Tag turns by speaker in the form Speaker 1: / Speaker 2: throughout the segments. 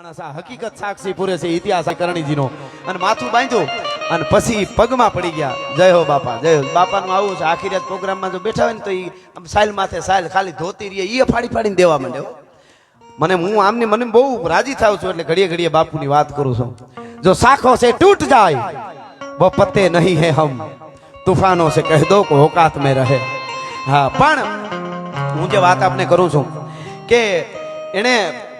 Speaker 1: માણસ આ હકીકત સાક્ષી પૂરે છે ઇતિહાસ કરણીજીનો અને માથું બાંધ્યું અને પછી પગમાં પડી ગયા. જય હો બાપા, જય હો. બાપાનું આવું છે આખી રાત પ્રોગ્રામમાં જો બેઠા હોય ને તો ઈ સાઈલ માથે સાઈલ ખાલી ધોતી રહી ઈ ફાડી ફાડીને દેવા માંડ્યો. હું આમની મને બહુ રાજી થાઉં છું એટલે ઘડીએ ઘડીએ બાપુની વાત કરું છું. જો સાખો से टूट जाए वो पत्ते नहीं है हम तूफानों से कह दो को औकात में रहे. હા પણ હું જે વાત આપને કરું છું કે એને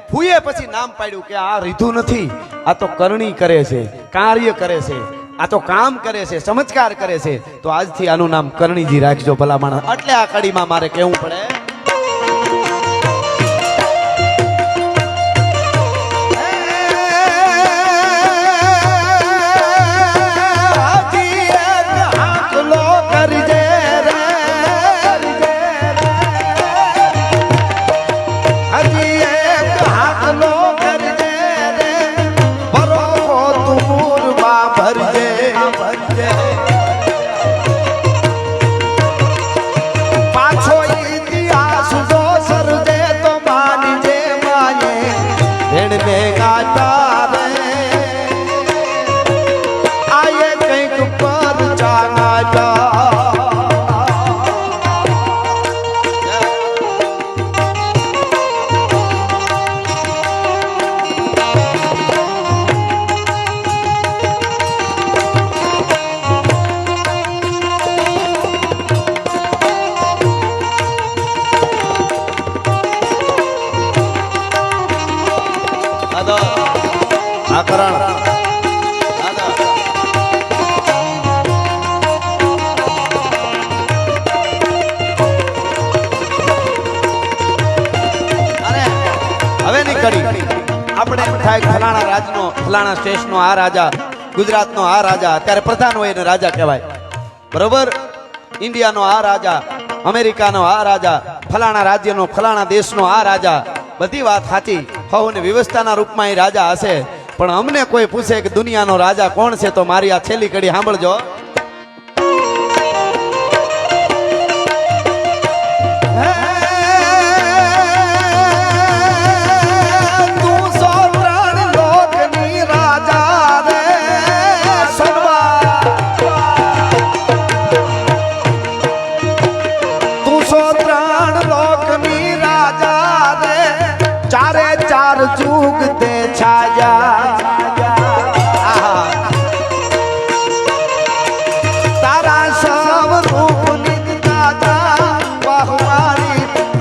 Speaker 1: ફૂએ પછી નામ પાડ્યું કે આ રીધું નથી, આ તો કરણી કરે છે, કાર્ય કરે છે, આ તો કામ કરે છે, ચમત્કાર કરે છે. તો આજથી આનું નામ કરણીજી રાખજો ભલા માણસ. એટલે આ કડીમાં મારે કહેવું પડે આપણે એમ થાય ફલાણા રાજનો ફલાણા સ્ટેટનો આ રાજા, ગુજરાતનો આ રાજા, અત્યારે પ્રધાન હોય એને રાજા કહેવાય, બરોબર? ઇન્ડિયાનો આ રાજા, અમેરિકાનો આ રાજા, ફલાણા રાજ્યનો ફલાણા દેશનો આ રાજા, બધી વાત સાચી. હવને વ્યવસ્થાના રૂપમાં એ રાજા હશે, પણ અમને કોઈ પૂછે કે દુનિયાનો રાજા કોણ છે તો મારી આ છેલ્લી કડી સાંભળજો.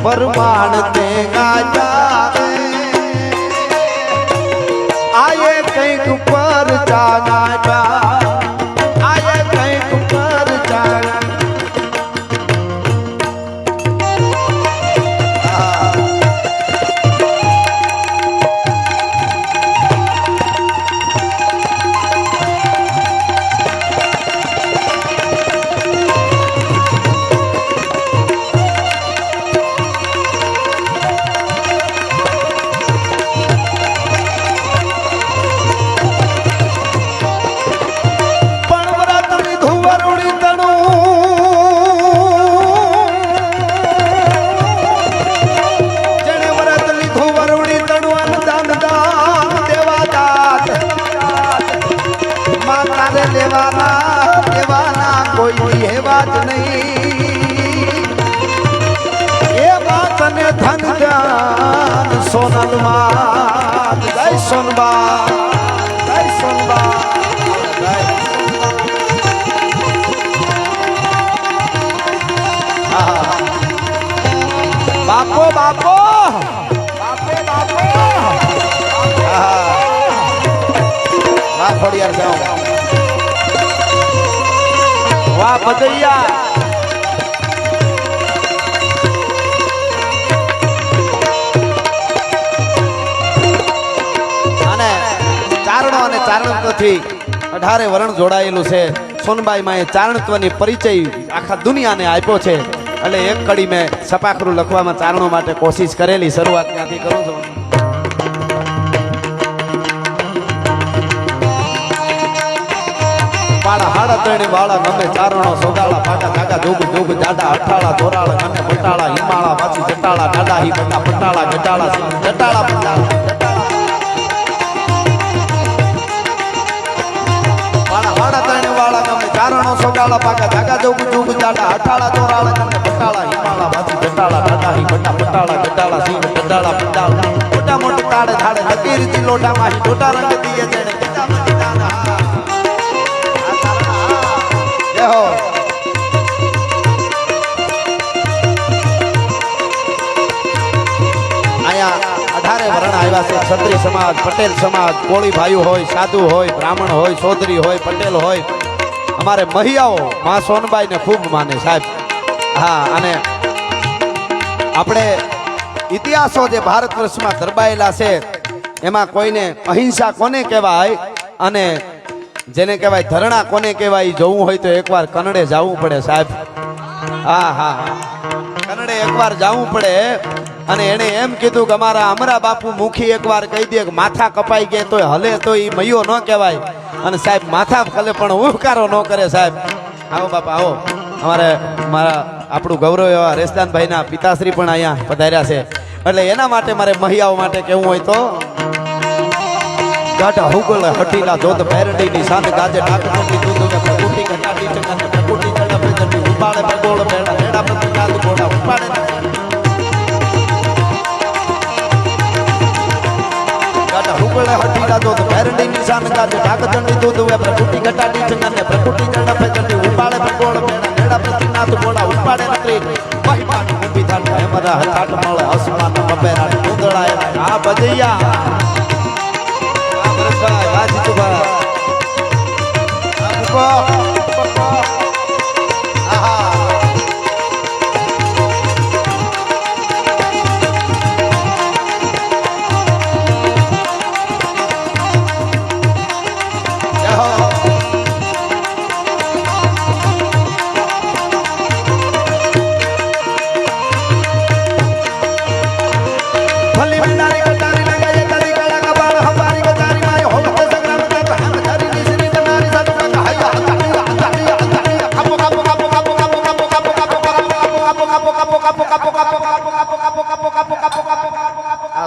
Speaker 1: परमाण ते गाजा आये कईक पर जागा आये कईक पर जागा. कोई ये बात नहीं, ये बात ने धन जान सोनल मात. जय सोनबा, जय सोनबा, बापो बापो बापे बापो. वाह खोड़ियार जाओ, वाह बजैया. અને ચારણો અને ચારણત્વથી 18 વરણ જોડાયેલું છે. સોનબાઈ માએ ચારણત્વની પરિચય આખા દુનિયાને આપ્યો છે. એટલે એક કડી મેં છપાખરું લખવામાં ચારણો માટે કોશિશ કરેલી, શરૂઆત ત્યાંથી કરું છું. પાડા હાડા ત્રણે વાળા ગમે ચારણો સોગાળા પાટા કાકા જોગ જોગ જાડા અઠાળા ધોરાળા ગમે પટાળા હિમાળા પાછી જટાળા ડાડા હી પટા પટાળા ગટાળા જટાળા પટાળા સોગાળા પાકા જાગા જોગુ જોગુ જાડા અઠાળા ચોરાળા કને બટાળા હિમાળા બાજી બટાળા ડાડા હી બટા બટાળા ગટાળા સિંહ બટાળા પટાળા મોટા મોટી તાડે ધાડે લકીર ચિલોટા માં ટોટા રંગ દીએ જેણે પિતા મની દાના જય હો આયા 18 વરણ આવ્યા છે ક્ષત્રિય સમાજ પટેલ સમાજ કોળી ભાઈઓ હોય સાધુ હોય બ્રાહ્મણ હોય ચૌધરી હોય પટેલ હોય અમારે મહિયાઓ માં સોનબાઈ ને ખૂબ માને સાહેબ હા અને આપણે ઇતિહાસો જે ભારત વર્ષમાં દરબાયેલા છે એમાં કોઈને અહિંસા કોને કહેવાય અને જેને કહેવાય ધરણા કોને કહેવાય જોવું હોય તો એકવાર કનડે જવું પડે સાહેબ હા હા કનડે એકવાર જવું પડે અને એને એમ કીધું કે અમારા બાપુ મુખી એકવાર કહી દે કે માથા કપાઈ ગયા તો હલે તો એ મૈયો ન કહેવાય અને સાહેબ માથા ખલે પણ ઉફકારો ન કરે સાહેબ આવો બાપા આવો મારા આપણું ગૌરવ એવા રેસદાનભાઈના પિતાશ્રી પણ અહીંયા પધાર્યા છે એટલે એના માટે મારે મહિયાઓ માટે કેવું હોય તો ગાઢા હુગલ હટીલા ધોધ પેરડીની સાન ગાજે ડાકડી દૂધ પ્રકૃતિ કટાડી ચકન પ્રકૃતિ ચડા પ્રજટી ઉપાડે બગોળ બેડા બેડા પ્રતિ કાલ ઘોડા ઉપાડે ગાઢા હુગલ હટીલા ધોધ પેરડીની સાન ગાજે ડાકડી દૂધ પ્રકૃતિ કટાડી ચકન પ્રકૃતિ ચડા પ્રજટી ઉપાડે બગોળ બેડા બેડા પ્રતિ નાથ ઘોડા ઉપાડે નકરી મહિમાની ઊભી થાટ અમારા હટાટ મળે અસમાન બબેરા ઉંદળાય આ બજૈયા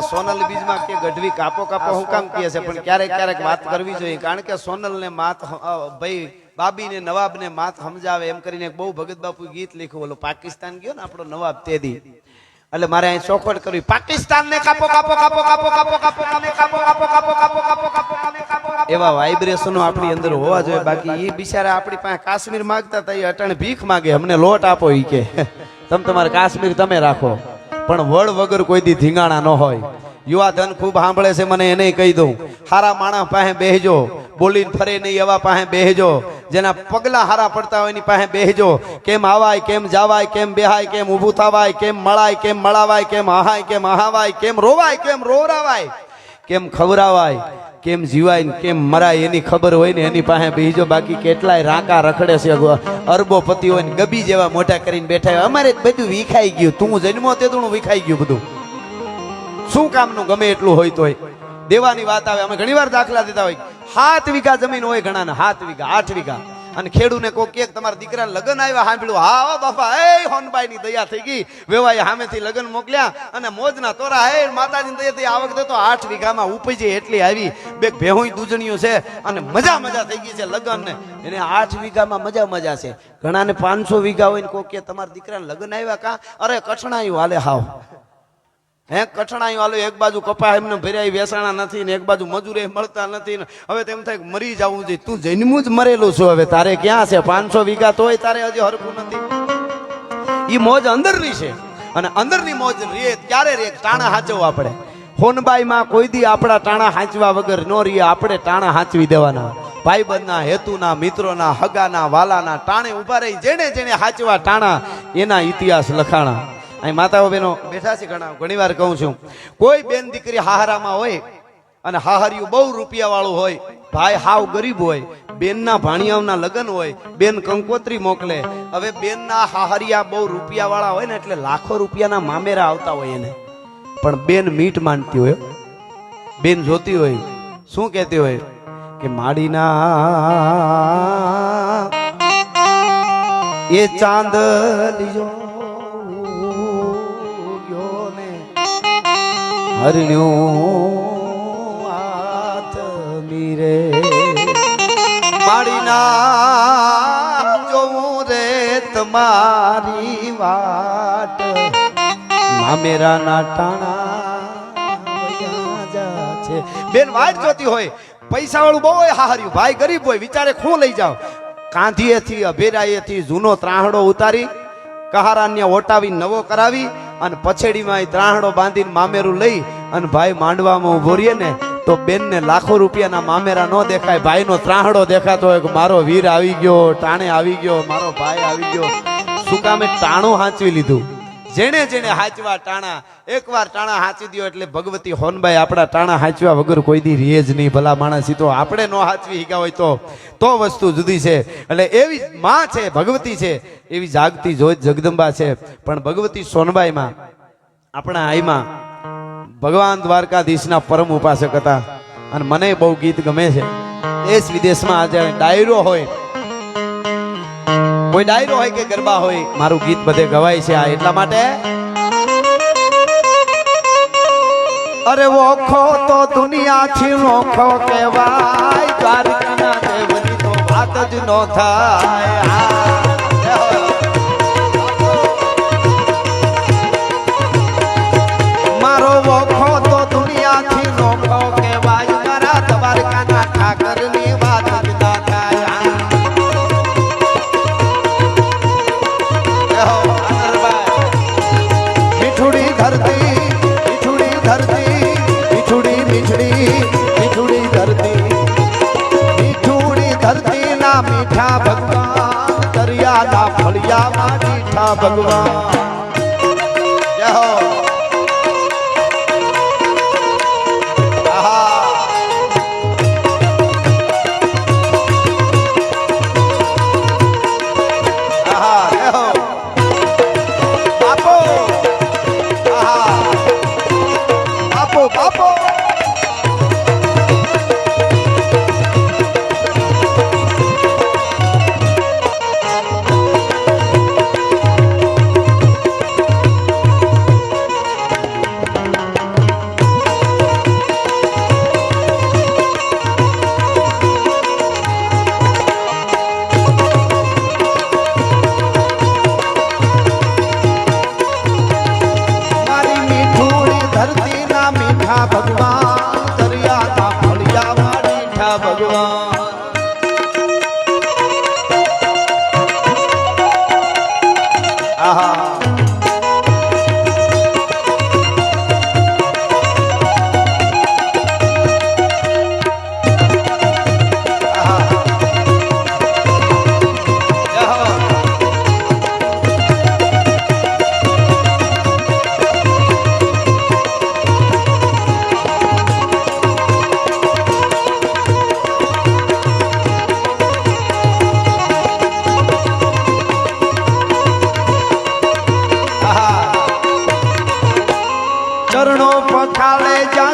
Speaker 1: સોનલ બીજમાં કે ગઢવી કાપો કાપો હું કામ કહે છે પણ ક્યારેક ક્યારેક વાત કરવી જોઈએ કારણ કે સોનલ ને માત ભાઈ બાબી ને નવાબ ને માત સમજાવે એમ કરીને બહુ ભગત બાપુ ગીત લખ્યું ઓલો પાકિસ્તાન ગયો ને આપણો નવાબ તેદી એટલે મારે અહીં ચોખવટ કરવી પાકિસ્તાન ને કાપો કાપો કાપો કાપો કાપો કાપો કાપો કાપો કાપો કાપો કાપો કાપો કાપો એવા વાઇબ્રેશનો આપણી અંદર હોવા જોઈએ બાકી એ બિચારા આપણી પાસે કાશ્મીર માંગતા હતા એ અટાણે ભીખ માંગે અમને લોટ આપો ઈ કે તમે તમારે કાશ્મીર તમે રાખો પણ વડ વગર કોઈ દી ધીંગાણા ન હોય યુવા ધન ખૂબ સાંભળે છે મને એને કહી દઉં હારા માણસ પાસે બેહજો બોલીને ફરે નહીં એવા પાસે બેહજો જેના પગલા હારા પડતા હોય એની પાસે બેહજો કેમ આવાય કેમ જાવાય કેમ બેહાય કેમ ઊભું થવાય કેમ મળાય કેમ મળાવાય કેમ આહાય કેમ આહાવાય કેમ રોવાય કેમ રોવરાવાય કેમ ખવરાવાય કેમ જીવાય કેમ મરાય એની ખબર હોય ને એની પાસે બેહજો બાકી કેટલાય રાંકા રખડે છે અરબોપતિ હોય ને ગબી જેવા મોટા કરીને બેઠા હોય અમારે બધું વિખાઈ ગયું તું જન્મો તે તું વિખાઈ ગયું બધું શું કામનું ગમે એટલું હોય તોય દેવાની વાત આવે અમે ઘણી વાર દાખલા દેતા હોય 7 વીઘા જમીન હોય ઘણા 7 વીઘા 8 વીઘા અને ખેડૂને કોઈ કે તમારા દીકરાને લગ્ન આવ્યા સાંભળ્યું હા બાપા એ હોનબાઈ ની દયા થઈ ગઈ વેવાય સામેથી લગ્ન મોકલ્યા અને મોજના તોરા હે માતાજીની દયાથી આ વખતે તો 8 વીઘામાં ઉપજી એટલી આવી બે ભેહું દૂજણીઓ છે અને મજા થઈ ગઈ છે લગ્ન ને એને 8 વીઘામાં મજા છે ઘણાને 500 વીઘા હોય ને કોઈ કે તમારા દીકરાને લગ્ન આવ્યા કા અરે કઠણાયું હાલે હાવ હે કઠણાયું હાલો એક બાજુ કપા એમને ભર્યા વેસાણા નથી ને એક બાજુ મજૂરે મળતા નથી હવે તેમ થાય મરી જવું જોઈએ તું જન્મું જ મરેલું છું હવે તારે ક્યાં છે 500 વીઘા તોય તારે હજી હરખું નથી ઈ મોજ અંદરની છે અને અંદરની મોજ રે ક્યારે રે ટાણા હાચવવા પડે હોનબાઈમાં કોઈ દી આપણા ટાણા હાંચવા વગર નો રીએ આપણે ટાણા હાંચવી દેવાના ભાઈબંધના હેતુના મિત્રોના હગાના વાલાના ટાણે ઉભા રહી જેને હાંચવા ટાણા એના ઇતિહાસ લખાણા અહીં માતાઓ બહેનો બેઠા છે ઘણી વાર કહું છું કોઈ બેન દીકરી હાહરામાં હોય અને હાહરિયું બહુ રૂપિયા વાળું હોય ભાઈ હાવ ગરીબ હોય બેનના ભાણિયાઓના લગ્ન હોય બેન કંકોત્રી મોકલે હવે બેનના હાહરિયા બહુ રૂપિયા વાળા હોય ને એટલે લાખો રૂપિયાના મામેરા આવતા હોય એને પણ બેન મીઠ માનતી હોય બેન જોતી હોય શું કહેતી હોય કે માડીના એ ચાંદ લીજો હરણ્યો હાથ મીરે માડીના તમારી વાટ મામેરાના ટાણા છે બેન વાટ જોતી હોય પૈસા વાળું બહુ હોય હાર્યું ભાઈ ગરીબ હોય વિચારે શું લઈ જાવ કાંધીએથી અભેરાયેથી જૂનો ત્રાહડો ઉતારી કહારાન્ય ઓટાવી નવો કરાવી અને પછેડીમાં એ ત્રાહડો બાંધીને મામેરું લઈ અને ભાઈ માંડવામાં ઉભો રહીએ ને તો બેનને લાખો રૂપિયાના મામેરા ન દેખાય ભાઈનો ત્રાહડો દેખાતો હોય કે મારો વીર આવી ગયો ટાણે આવી ગયો મારો ભાઈ આવી ગયો શું કામે ટાણું હાંચવી લીધું જેણે જેણે હાંચવા ટાણા એકવાર ટાણા હાંચી દો એટલે ભગવતી હોનબાઈ આપણા ટાણા હાંચવા વગર કોઈ દી રીએ જ નહીં ભલા માણસ તો આપણે નો હાંચવી હીગા હોય તો વસ્તુ જુદી છે એટલે એવી માં છે ભગવતી છે એવી જાગતી જોત જગદંબા છે પણ ભગવતી સોનબાઈમાં આપણા આઈમાં ભગવાન દ્વારકાધીશના પરમ ઉપાસક હતા અને મને બહુ ગીત ગમે છે દેશ વિદેશમાં આજે ડાયરો હોય કોઈ ડાયરો હોય કે ગરબા હોય મારું ગીત બધે ગવાય છે આ એટલા માટે અરે ઓખો તો દુનિયાથી નોખો કહેવાય દ્વારકાના દેવની તો વાત જ ન થાય મારો ઓખો તો દુનિયાથી નોખો કહેવાય મારા દ્વારકાના ઠાકરની વાત જ ના થાય મીઠુડી ધરતી મીઠુડી ધરતી મીઠુડી મીઠડી મીઠુડી ધરતી મીઠુડી ધરતી ના મીઠા ભગવાન દરિયાના ફળિયામાં મીઠા ભગવાન જય હો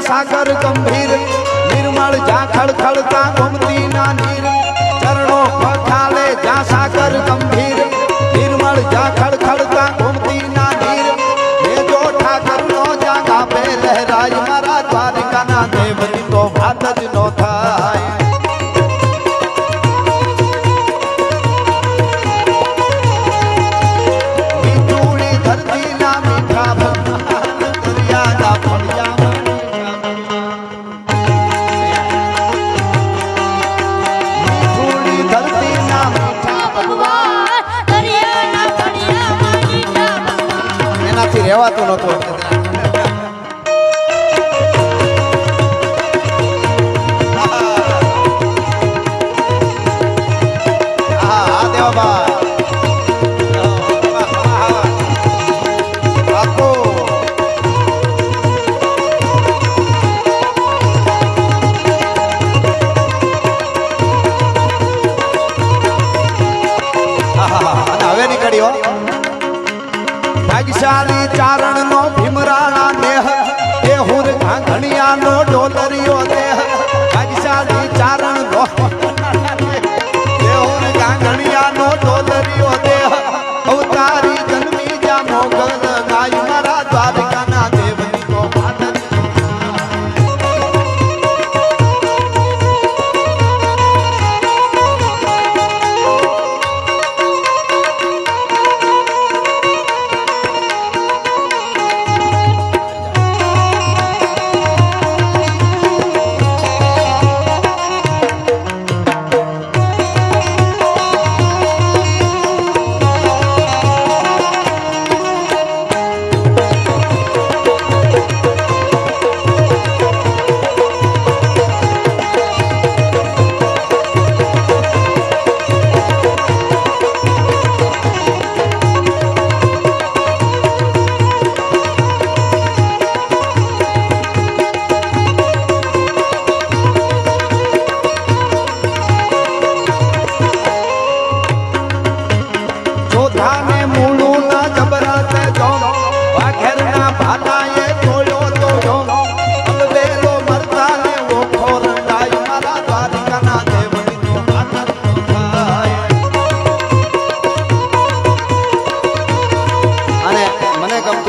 Speaker 1: સાગર ગંભીર નિર્મળ જા ખળખળતા ગોમતી ના નીર ચરણો પખાલે જા સાગર ગંભીર નિર્મળ જા ખળખળતા ગોમતી ના નીર હે જો ઠાકર નો જાગા પે લહેરાય મારા દ્વારકાના દેવની તો વાત જ નો થાય મીઠુડી ધરતી ના મીઠા ભગવાન દરિયાના ફળિયા રહેવાતું નહોતું હવે નીકળ્યો ભાગશાળી ચારણ નો ભીમરાણા નેહ એ હુર ઘાંઘણિયા નો ડોલરિયો દેહ ભાગશાળી ચારણ નો એ હુર ઘાંઘણિયા નો ડોલરિયો દેહ અવતારી જન્મી જા મોગલ ગાય મારા દ્વારકાના દેવની તો વાત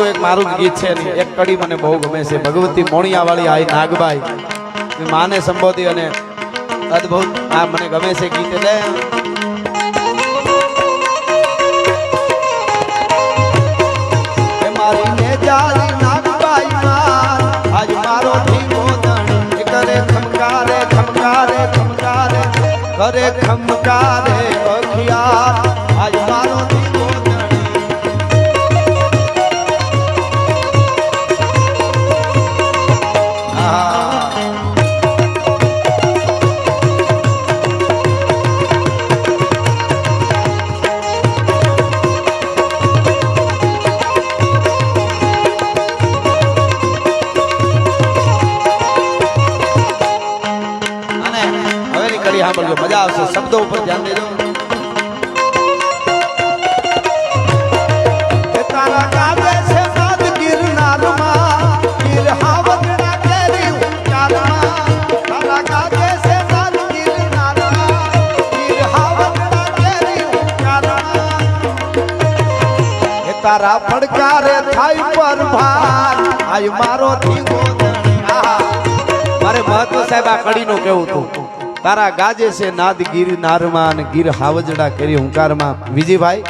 Speaker 1: બીજું એક મારું જ ગીત છે ને એક કડી મને બહુ ગમે છે ભગવતી મોણિયા વાળી આઈ નાગબાઈ માને સંબોધી અને અદ્ભુત આ મને ગમે છે ગીત એટલે મારી ને જારી નાગબાઈ માં આજ મારો ધીમો ધણી કરે ખમકારે ખમકારે ખમકારે કરે ખમકારે અખિયાર આજ મારો ધીમો ધણી સાંભળજો મજા આવશે શબ્દો ઉપર ધ્યાન દેજો તારા ગાવે છે નાદ ગિરનારમાં ગિર હાવતના કેરી ઉચારમાં તારા ગાવે છે નાદ ગિરનારમાં ગિર હાવતના કેરી ઉચારમાં એ તારા પડકારે થાય પરભાર આય મારો ધીમો મારે મહત્વ સાહેબ આ કડીનું કેવું હતું તારા ગાજે છે નાદ ગિરનારમાં અને ગીર હાવજડા કરી હુંકારમાં વિજયભાઈ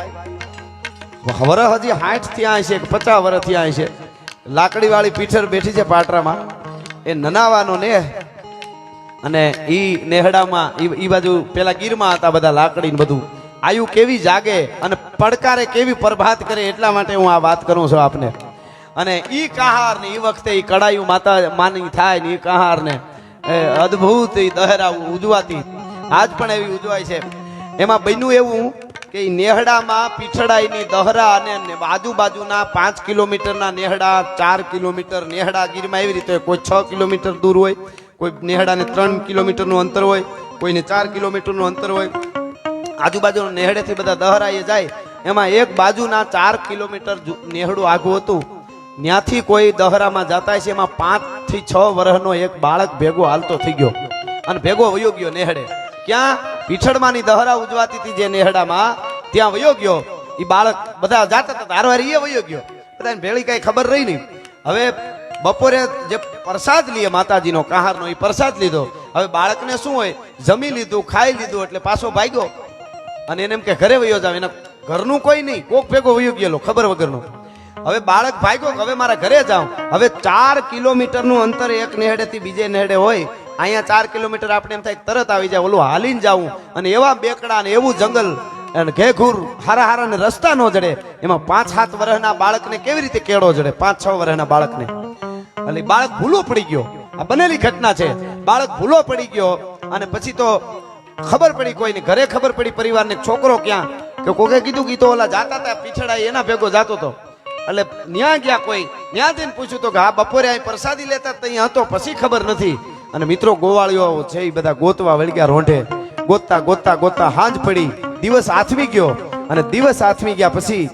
Speaker 1: વરસ હજી 60 થયા છે કે 50 વર્ષ થયા છે લાકડી વાળી પીઠર બેઠી છે પાટરામાં એ નનાવાનો ને અને ઈ નેહડામાં ઈ બાજુ પેલા ગીરમાં હતા બધા લાકડી ને બધું આયુ કેવી જાગે અને પડકારે કેવી પ્રભાત કરે એટલા માટે હું આ વાત કરું છું આપને અને ઈ કહાર ને ઈ વખતે ઈ કડાયું માતા માની થાય ને ઈ કહાર ને અદ્ભુત દહરા ઉજવાતી આજ પણ એવી ઉજવાય છે એમાં બન્યું એવું કે નેહડામાં પીઠડાઈની દહરા અને આજુબાજુના 5 કિલોમીટરના નેહડા 4 કિલોમીટર નેહડા ગીરમાં એવી રીતે કોઈ 6 કિલોમીટર દૂર હોય કોઈ નેહડાને 3 કિલોમીટરનું અંતર હોય કોઈને 4 કિલોમીટરનું અંતર હોય આજુબાજુના નેહડેથી બધા દહરાએ જાય એમાં એક બાજુના 4 કિલોમીટર નેહડું આઘું હતું ત્યાંથી કોઈ દહરામાં જતા છે એમાં 5 થી 6 વર્ષનો એક બાળક ભેગો હાલતો થઈ ગયો અને ભેગો વયો ગયો નેહડે ક્યાં પીઠળમાંની દહરા ઉજવાતી હતી જે નેહડામાં ત્યાં વયો ગયો એ બાળક બધા જાતા હતા હારવારી એ વયો ગયો બધાને ભેળી કઈ ખબર રહી નહીં હવે બપોરે જે પ્રસાદ લીએ માતાજીનો કહારનો એ પ્રસાદ લીધો હવે બાળકને શું હોય જમી લીધું ખાઈ લીધું એટલે પાછો ભાગ્યો અને એને એમ કે ઘરે વયો જાવ એના ઘરનું કોઈ નહીં કોક ભેગો વયો ગયેલો ખબર વગરનો હવે બાળક ભાગ્યો હવે મારા ઘરે જાઉં હવે 4 કિલોમીટરનું અંતર એક નેહડેથી બીજે નેહડે હોય અહીંયા 4 કિલોમીટર આપણે એમ થાય તરત આવી જાય ઓલું હાલીને જાવું અને એવા બેકડા ને એવું જંગલ અને ઘેઘૂર હારા હારા ને રસ્તા નો જડે એમાં 5-7 વર્ષના બાળકને કેવી રીતે કેળો જડે 5-6 વર્ષના બાળકને એટલે બાળક ભૂલો પડી ગયો આ બનેલી ઘટના છે બાળક ભૂલો પડી ગયો અને પછી તો ખબર પડી કોઈને ઘરે ખબર પડી પરિવારને છોકરો ક્યાં કે કોકે કીધું કે તો ઓલા જાતા હતા પીછડા એના ભેગો જાતો હતો એટલે ન્યા ગયા કોઈ ન્યા જઈને પૂછ્યું તો કે હા બપોરે અહીં પ્રસાદી લેતા ત્યાં હતો પછી ખબર નથી અને મિત્રો ગોવાળીઓ છે એ બધા ગોતવા વળગ્યા રોંઢે ગોતતા ગોતતા ગોતતા હાંજ પડી દિવસ આથમી ગયો અને દિવસ આથમી ગયા પછી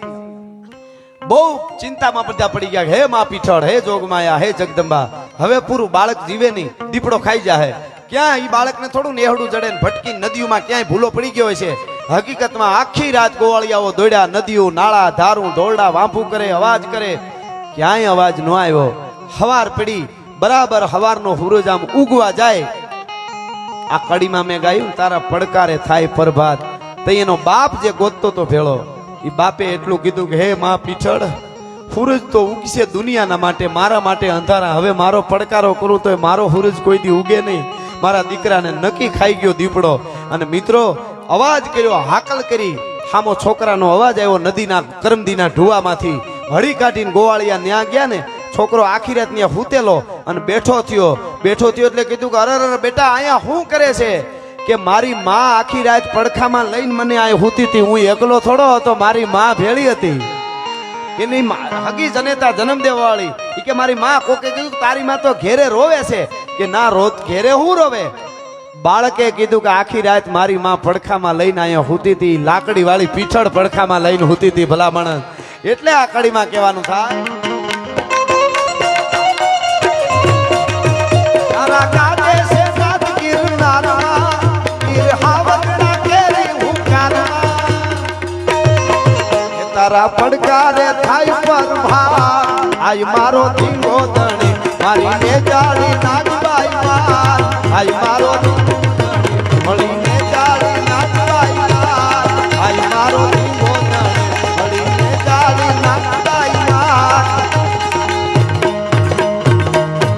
Speaker 1: બહુ ચિંતામાં બધા પડી ગયા હે માં પીઠળ હે જોગમાયા હે જગદંબા હવે પૂરું બાળક જીવે નહીં દીપડો ખાઈ જાય ક્યાં ઈ બાળકને થોડું નેહડું જડે ને ભટકી નદીઓમાં ક્યાંય ભૂલો પડી ગયો છે હકીકતમાં આખી રાત ગોવાળિયાઓ દોડ્યા નદીઓ નાળા ધારું ઢોરડા વાંફું કરે અવાજ કરે ક્યાંય અવાજ ન આવ્યો હવાર પડી બરાબર હવારનો સૂરજ આમ ઉગવા જાય આ કડીમાં મેં ગાયું તારા પડકારે થાય પ્રભાત તો એનો બાપ જે ગોતતો તો ભેળો એ બાપે એટલું કીધું કે હે માં પીછળ સૂરજ તો ઉગશે દુનિયાના માટે મારા માટે અંધારા હવે મારો પડકારો કરું તો મારો સૂરજ કોઈ દી ઉગે નહીં મારા દીકરાને નક્કી ખાઈ ગયો દીપડો અને મિત્રો અવાજ કર્યો હાકલ કરી હામો છોકરાનો અવાજ આવ્યો નદીના કરમદીના ઢુવામાંથી હળી કાઢીને ગોવાળિયા ન્યા ગયા ને છોકરો આખી રાત ત્યાં હૂતેલો અને બેઠો થયો એટલે કીધું કે અરે બેટા અહીંયા શું કરે છે કે મારી માં આખી રાત પડખામાં લઈને મને આ હૂતી હતી હું એકલો થોડો હતો મારી માં ભેળી હતી એની હગી જનેતા જન્મ દેવા વાળી એ કે મારી માં કોકે કીધું તારી માં તો ઘેરે રોવે છે કે ના રોજ ઘેરે હું રોવે બાળકે કીધું કે આખી રાત મારી માં પડખામાં લઈને અહીંયા હૂતી હતી લાકડી વાળી પીઠળ પડખામાં લઈને હૂતી હતી ભલામણ એટલે આ કડીમાં કહેવાનું થાય તારા ગાજે છે નાદ ગિરનારમાં ગિર હાવતના કેરી હુંકારમાં તારા પડકારે થાય પરભાર આય મારો ધીંગો ધણી મારી ને જાળી નાગબાઈ માર આય મારો ધીંગો ધણી મળીને જાળી નાગબાઈ માર આય મારો ધીંગો ધણી મળીને જાળી નાગબાઈ માર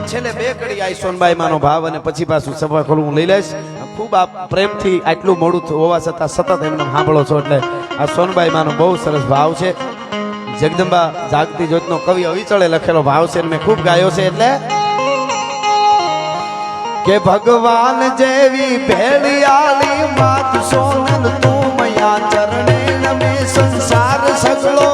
Speaker 1: છેલ્લે બે કડી આઈ સોનબાઈ માનો ભાવ અને પછી પાછું સભા ખોલું હું લઈ લઈશ ખૂબ આ પ્રેમથી આટલું મોડું હોવા છતાં સતત એમને સાંભળો છો એટલે આ સોનબાઈ માનો બહુ સરસ ભાવ છે જગદંબા જાગતી જ્યોતનો કવિ અવિચળે લખેલો ભાવ છે મેં ખૂબ ગાયો છે એટલે કે ભગવાન જેવી ભેળિયાળી માત સોનલ તું મયા ચરણે નમે સંસાર સગળો